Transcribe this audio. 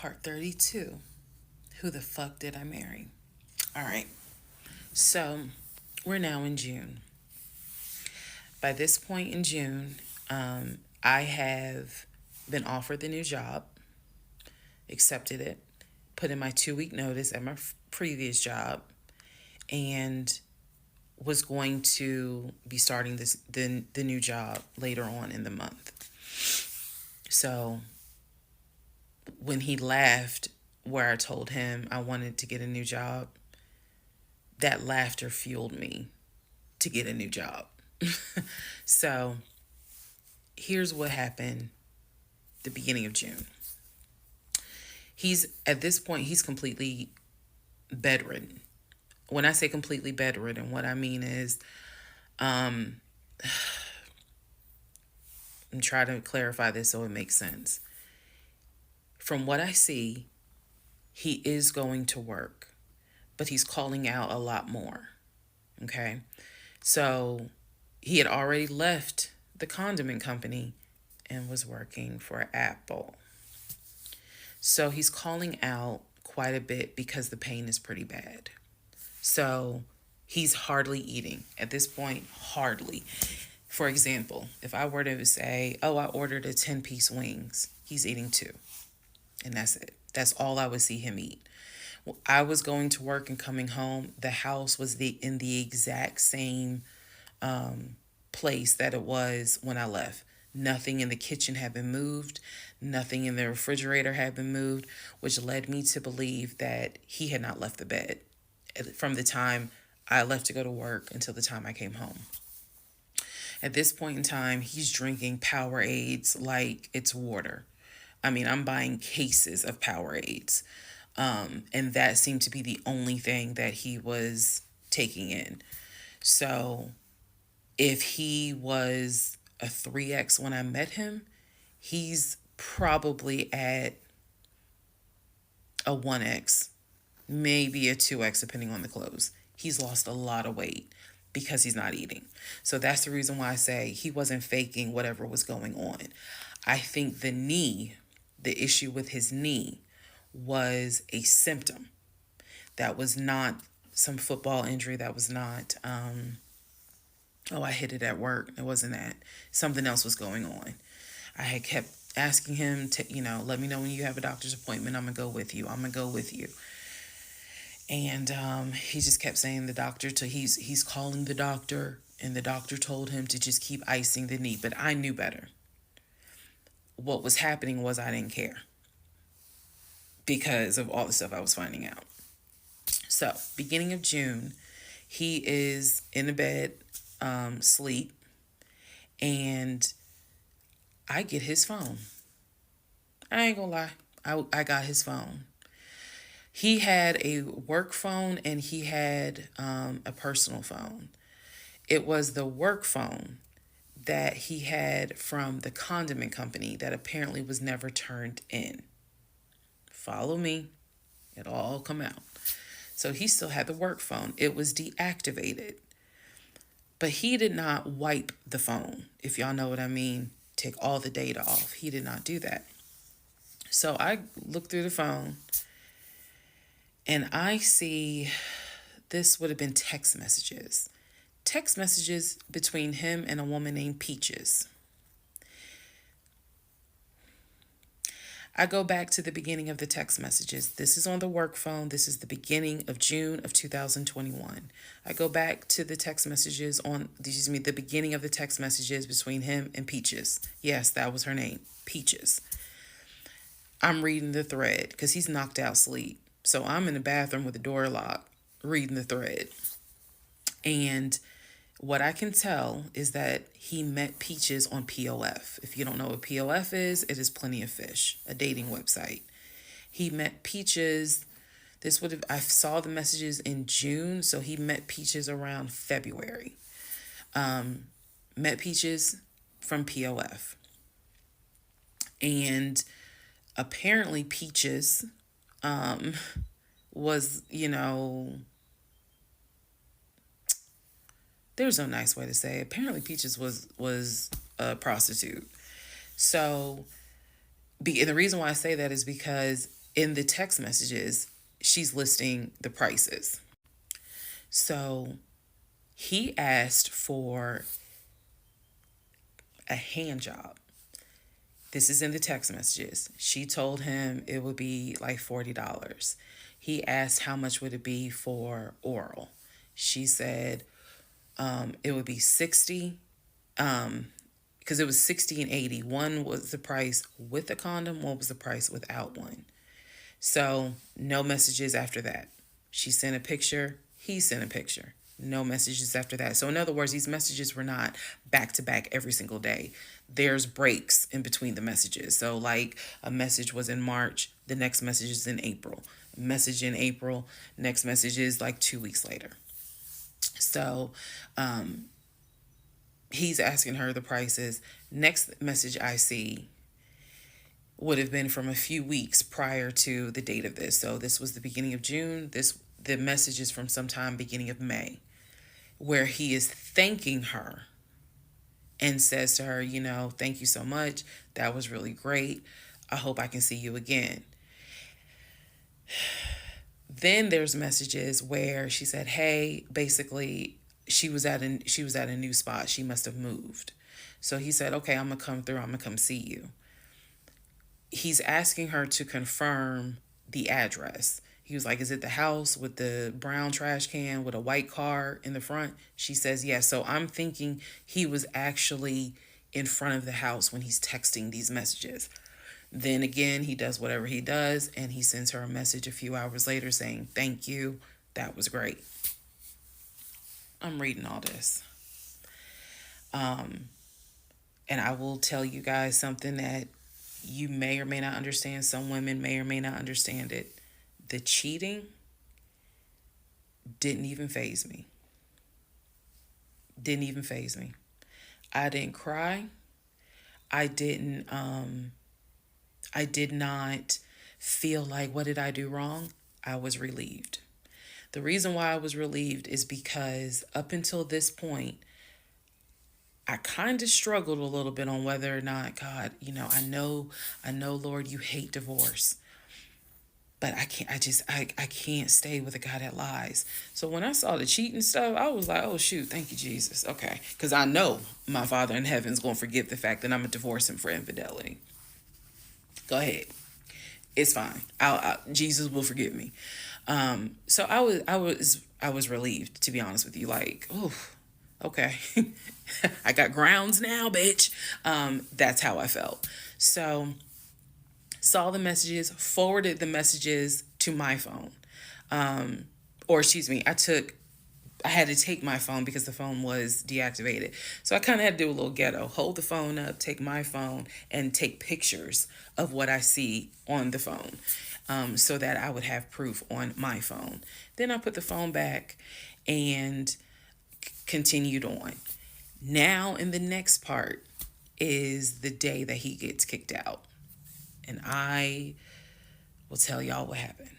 Part 32. Who the fuck did I marry? All right. So we're now in June. By this point in June, I have been offered the new job, accepted it, put in my 2 week notice at my previous job, and was going to be starting the new job later on in the month. So when he laughed, where I told him I wanted to get a new job, that laughter fueled me to get a new job. So here's what happened the beginning of June. He's at this point he's completely bedridden. When I say completely bedridden, what I mean is I'm trying to clarify this so it makes sense. From what I see, he is going to work, but he's calling out a lot more. Okay? So he had already left the condiment company and was working for Apple. So he's calling out quite a bit because the pain is pretty bad. So he's hardly eating. At this point, hardly. For example, if I were to say, oh, I ordered a 10-piece wings, he's eating two. And that's it. That's all I would see him eat. I was going to work and coming home. The house was in the exact same place that it was when I left. Nothing in the kitchen had been moved. Nothing in the refrigerator had been moved, which led me to believe that he had not left the bed from the time I left to go to work until the time I came home. At this point in time, he's drinking Powerades like it's water. I mean, I'm buying cases of Powerades. And that seemed to be the only thing that he was taking in. So if he was a 3X when I met him, he's probably at a 1X, maybe a 2X, depending on the clothes. He's lost a lot of weight because he's not eating. So that's the reason why I say he wasn't faking whatever was going on. I think the issue with his knee was a symptom. That was not some football injury. That was not, I hit it at work. It wasn't that. Something else was going on. I had kept asking him to, let me know when you have a doctor's appointment. I'm going to go with you. I'm going to go with you. And he just kept saying the doctor, he's calling the doctor, and the doctor told him to just keep icing the knee. But I knew better. What was happening was I didn't care because of all the stuff I was finding out. So, beginning of June, he is in the bed, sleep, and I get his phone. I ain't gonna lie. I got his phone. He had a work phone and he had a personal phone. It was the work phone that he had from the condiment company that apparently was never turned in. Follow me. It'll all come out. So he still had the work phone. It was deactivated. But he did not wipe the phone, if y'all know what I mean. Take all the data off. He did not do that. So I look through the phone and I see this would have been text messages. Text messages between him and a woman named Peaches. I go back to the beginning of the text messages. This is on the work phone. This is the beginning of June of 2021. I go back to the text messages the beginning of the text messages between him and Peaches. Yes, that was her name, Peaches. I'm reading the thread because he's knocked out sleep. So I'm in the bathroom with the door locked, reading the thread. And what I can tell is that he met Peaches on POF. If you don't know what POF is, it is Plenty of Fish, a dating website. He met Peaches. I saw the messages in June, so he met Peaches around February. Met Peaches from POF. And apparently Peaches was, there's no nice way to say it. Apparently Peaches was a prostitute. So, and the reason why I say that is because In the text messages, she's listing the prices. So he asked for a hand job. This is in the text messages. She told him it would be like $40. He asked how much would it be for oral. She said it would be 60, because it was 60 and 80. One was the price with a condom, one was the price without one. So no messages after that. She sent a picture, he sent a picture. No messages after that. So in other words, these messages were not back to back every single day. There's breaks in between the messages. So like a message was in March, the next message is in April. Message in April, next message is like 2 weeks later. So he's asking her the prices. Next message I see would have been from a few weeks prior to the date of this. So this was the beginning of June. The message is from sometime beginning of May, where he is thanking her and says to her, thank you so much. That was really great. I hope I can see you again. Then there's messages where she said, hey, basically she was at a new spot. She must have moved. So he said, okay, I'm gonna come through. I'm gonna come see you. He's asking her to confirm the address. He was like, is it the house with the brown trash can with a white car in the front? She says, yes. So I'm thinking he was actually in front of the house when he's texting these messages. Then again, he does whatever he does, and he sends her a message a few hours later saying, thank you. That was great. I'm reading all this. And I will tell you guys something that you may or may not understand. Some women may or may not understand it. The cheating didn't even faze me. Didn't even faze me. I didn't cry. I did not feel like, what did I do wrong? I was relieved. The reason why I was relieved is because up until this point, I kind of struggled a little bit on whether or not, God, I know, Lord, you hate divorce. But I can't stay with a guy that lies. So when I saw the cheating stuff, I was like, oh, shoot, thank you, Jesus. Okay. Because I know my Father in heaven is going to forgive the fact that I'm going to divorce him for infidelity. Go ahead. It's fine. Jesus will forgive me. So I was relieved, to be honest with you. Like, oh, okay. I got grounds now, bitch. That's how I felt. So saw the messages, forwarded the messages to my phone. Or excuse me, I had to take my phone because the phone was deactivated. So I kind of had to do a little ghetto. Hold the phone up, take my phone, and take pictures of what I see on the phone, so that I would have proof on my phone. Then I put the phone back and continued on. Now in the next part is the day that he gets kicked out. And I will tell y'all what happened.